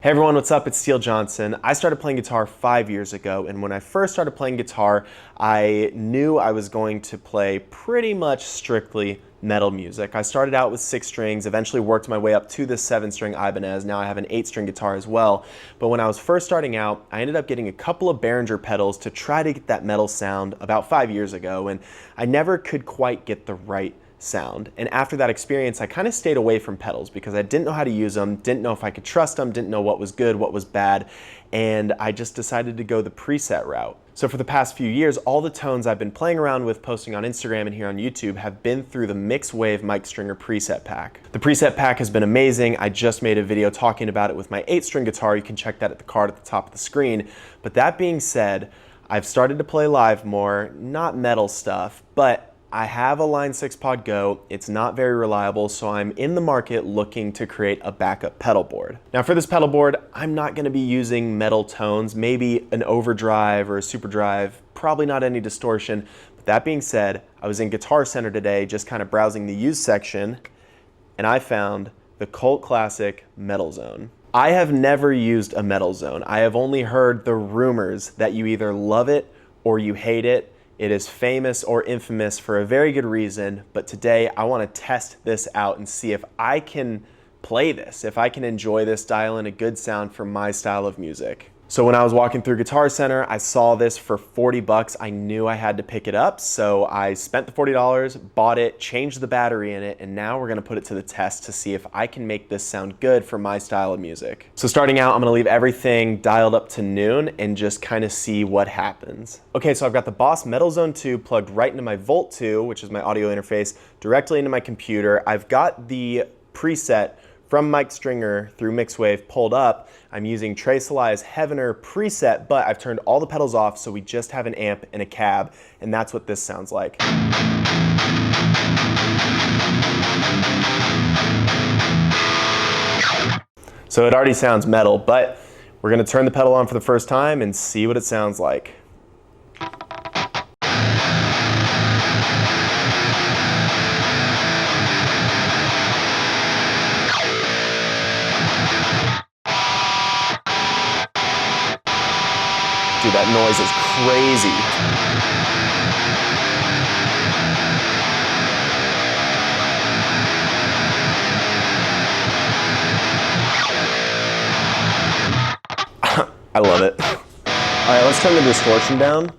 Hey everyone, what's up? It's Steele Johnson. I started playing guitar 5 years ago, and when I first started playing guitar, I knew I was going to play pretty much strictly metal music. I started out with 6 strings, eventually worked my way up to the 7-string Ibanez. Now I have an 8-string guitar as well. But when I was first starting out, I ended up getting a couple of Behringer pedals to try to get that metal sound about 5 years ago, and I never could quite get the right sound. And after that experience, I kind of stayed away from pedals because I didn't know how to use them, didn't know if I could trust them, didn't know what was good, what was bad, and I just decided to go the preset route. So for the past few years, all the tones I've been playing around with, posting on Instagram and here on YouTube, have been through the Mix Wave Mike Stringer preset pack. The preset pack has been amazing. I just made a video talking about it with my 8-string guitar. You can check that at the card at the top of the screen. But that being said, I've started to play live more, not metal stuff, but I have a Line 6 Pod Go. It's not very reliable, so I'm in the market looking to create a backup pedal board. Now for this pedal board, I'm not gonna be using metal tones, maybe an overdrive or a super drive, probably not any distortion. But that being said, I was in Guitar Center today just kind of browsing the used section, and I found the cult classic Metal Zone. I have never used a Metal Zone. I have only heard the rumors that you either love it or you hate it. It is famous or infamous for a very good reason, but today I want to test this out and see if I can play this, if I can enjoy this, dial in a good sound for my style of music. So when I was walking through Guitar Center, I saw this for 40 bucks. I knew I had to pick it up, so I spent the $40, bought it, changed the battery in it, and now we're gonna put it to the test to see if I can make this sound good for my style of music. So starting out, I'm gonna leave everything dialed up to noon and just kind of see what happens. Okay, so I've got the Boss Metal Zone 2 plugged right into my Volt 2, which is my audio interface, directly into my computer. I've got the preset from Mike Stringer through Mixwave pulled up. I'm using Trey Salai's Heavener preset, but I've turned all the pedals off, so we just have an amp and a cab, and that's what this sounds like. So it already sounds metal, but we're gonna turn the pedal on for the first time and see what it sounds like. Dude, that noise is crazy. I love it. All right, let's turn the distortion down.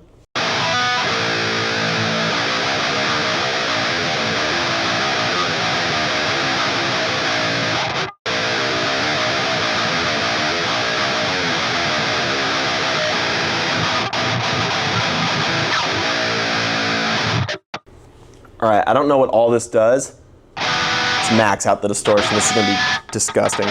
All right, I don't know what all this does. Let's max out the distortion. This is gonna be disgusting.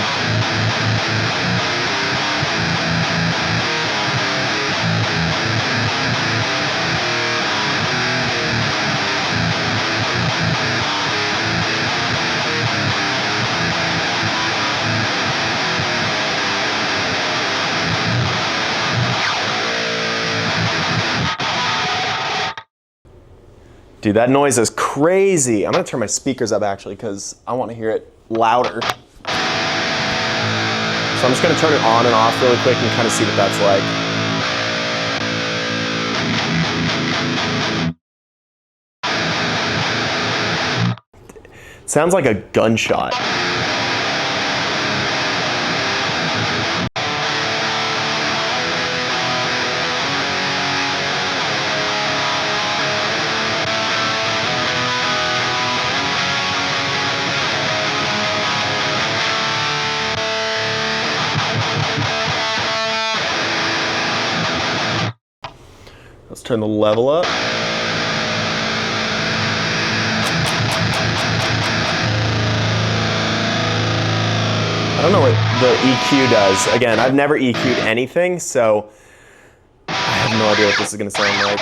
Dude, that noise is crazy. I'm gonna turn my speakers up actually because I want to hear it louder. So I'm just gonna turn it on and off really quick and kind of see what that's like. It sounds like a gunshot. Let's turn the level up. I don't know what the EQ does. Again, I've never EQ'd anything, so I have no idea what this is gonna sound like.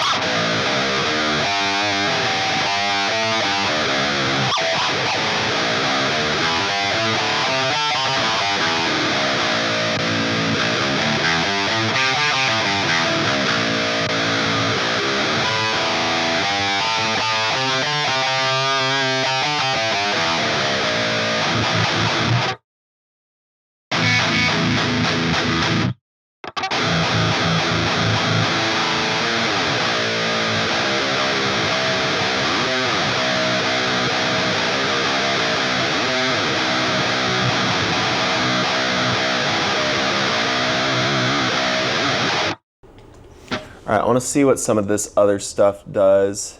All right, I want to see what some of this other stuff does.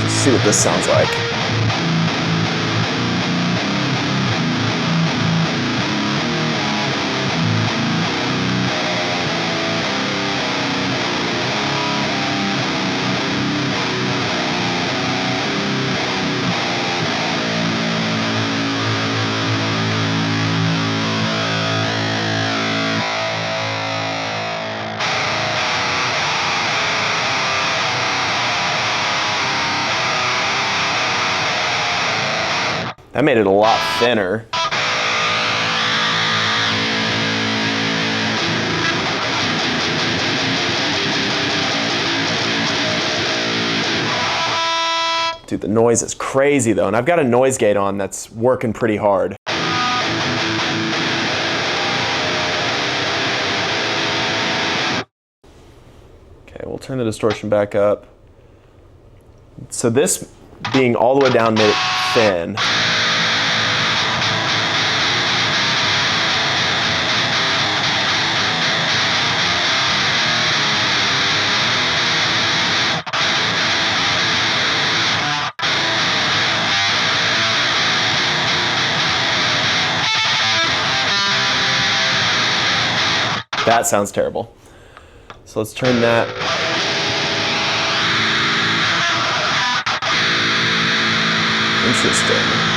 Just see what this sounds like. That made it a lot thinner. Dude, the noise is crazy though, and I've got a noise gate on that's working pretty hard. Okay, we'll turn the distortion back up. So this being all the way down made it thin. That sounds terrible. So let's turn that. Interesting.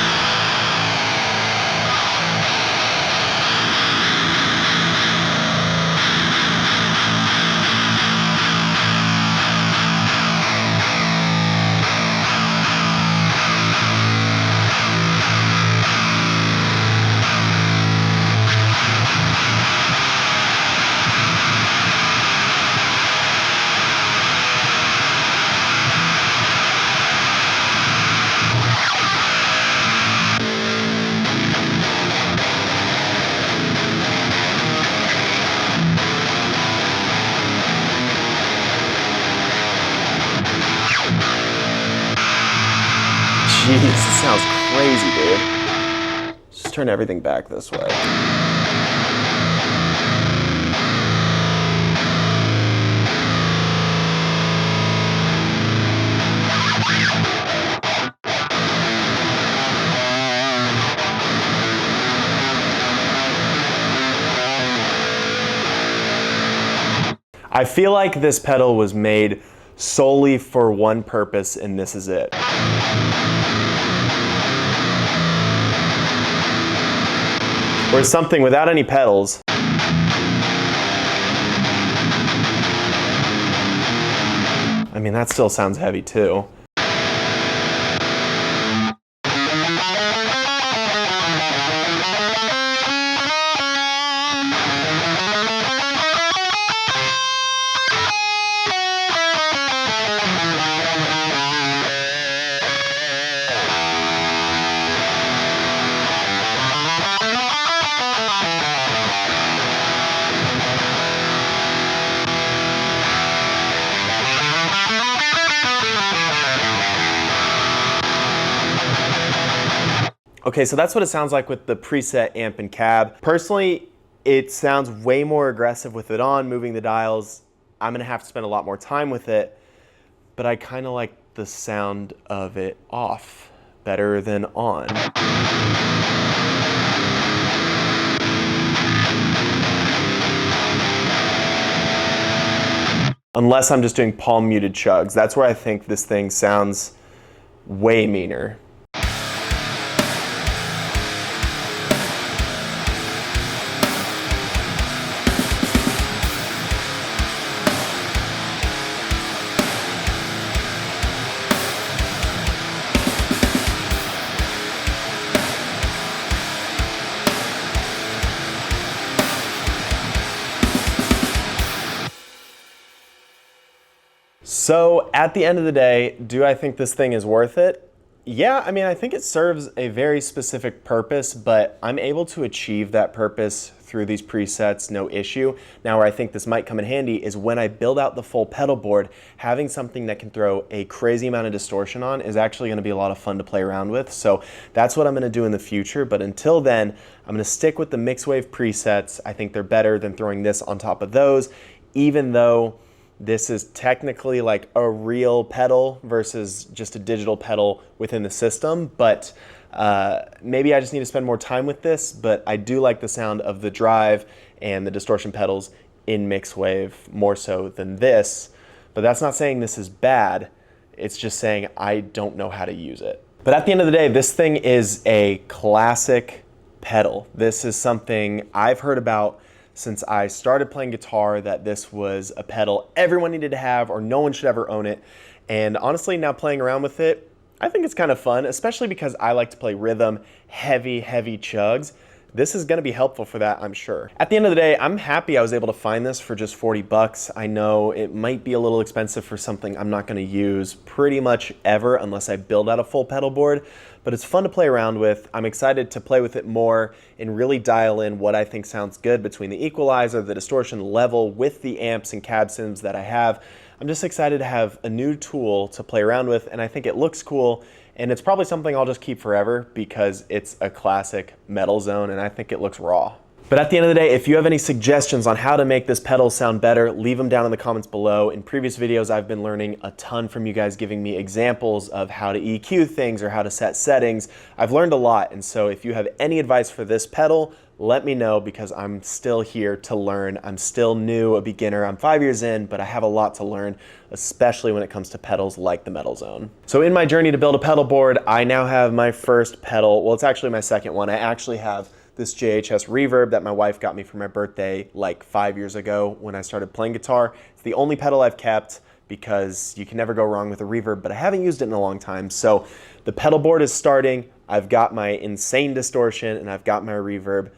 Jeez, this sounds crazy, dude. Just turn everything back this way. I feel like this pedal was made solely for one purpose, and this is it. Or something without any pedals. I mean, that still sounds heavy too. Okay, so that's what it sounds like with the preset amp and cab. Personally, it sounds way more aggressive with it on, moving the dials. I'm gonna have to spend a lot more time with it, but I kinda like the sound of it off better than on. Unless I'm just doing palm muted chugs. That's where I think this thing sounds way meaner. So at the end of the day, do I think this thing is worth it? Yeah, I mean, I think it serves a very specific purpose, but I'm able to achieve that purpose through these presets, no issue. Now where I think this might come in handy is when I build out the full pedal board, having something that can throw a crazy amount of distortion on is actually going to be a lot of fun to play around with. So that's what I'm going to do in the future. But until then, I'm going to stick with the Mixwave presets. I think they're better than throwing this on top of those, even though this is technically like a real pedal versus just a digital pedal within the system. But maybe I just need to spend more time with this, but I do like the sound of the drive and the distortion pedals in Mixwave more so than this. But that's not saying this is bad. It's just saying I don't know how to use it. But at the end of the day, this thing is a classic pedal. This is something I've heard about since I started playing guitar, that this was a pedal everyone needed to have or no one should ever own it. And honestly, now playing around with it, I think it's kind of fun, especially because I like to play rhythm, heavy chugs. This is going to be helpful for that, I'm sure. At the end of the day, I'm happy I was able to find this for just 40 bucks. I know it might be a little expensive for something I'm not going to use pretty much ever unless I build out a full pedal board, but it's fun to play around with. I'm excited to play with it more and really dial in what I think sounds good between the equalizer, the distortion level with the amps and cab sims that I have. I'm just excited to have a new tool to play around with, and I think it looks cool. And it's probably something I'll just keep forever because it's a classic Metal Zone and I think it looks raw. But at the end of the day, if you have any suggestions on how to make this pedal sound better, leave them down in the comments below. In previous videos, I've been learning a ton from you guys giving me examples of how to EQ things or how to set settings. I've learned a lot, and so if you have any advice for this pedal, let me know because I'm still here to learn. I'm still new, a beginner. I'm 5 years in, but I have a lot to learn, especially when it comes to pedals like the Metal Zone. So in my journey to build a pedal board, I now have my first pedal. Well, it's actually my second one. I actually have this JHS reverb that my wife got me for my birthday like 5 years ago when I started playing guitar. It's the only pedal I've kept because you can never go wrong with a reverb, but I haven't used it in a long time. So the pedal board is starting. I've got my insane distortion and I've got my reverb.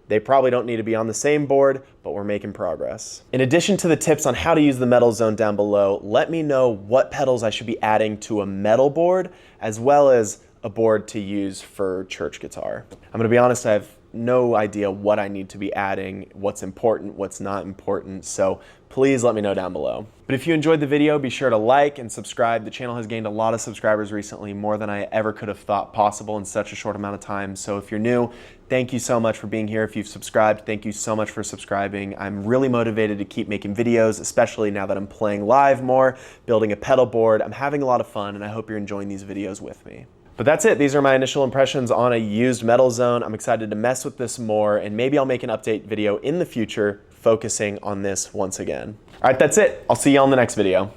They probably don't need to be on the same board, but we're making progress. In addition to the tips on how to use the Metal Zone down below, let me know what pedals I should be adding to a metal board, as well as a board to use for church guitar. I'm gonna be honest, I have no idea what I need to be adding, what's important, what's not important, so please let me know down below. But if you enjoyed the video, be sure to like and subscribe. The channel has gained a lot of subscribers recently, more than I ever could have thought possible in such a short amount of time. So if you're new, thank you so much for being here. If you've subscribed, thank you so much for subscribing. I'm really motivated to keep making videos, especially now that I'm playing live more, building a pedal board. I'm having a lot of fun, and I hope you're enjoying these videos with me. But that's it. These are my initial impressions on a used Metal Zone. I'm excited to mess with this more, and maybe I'll make an update video in the future focusing on this once again. All right, that's it. I'll see you on the next video.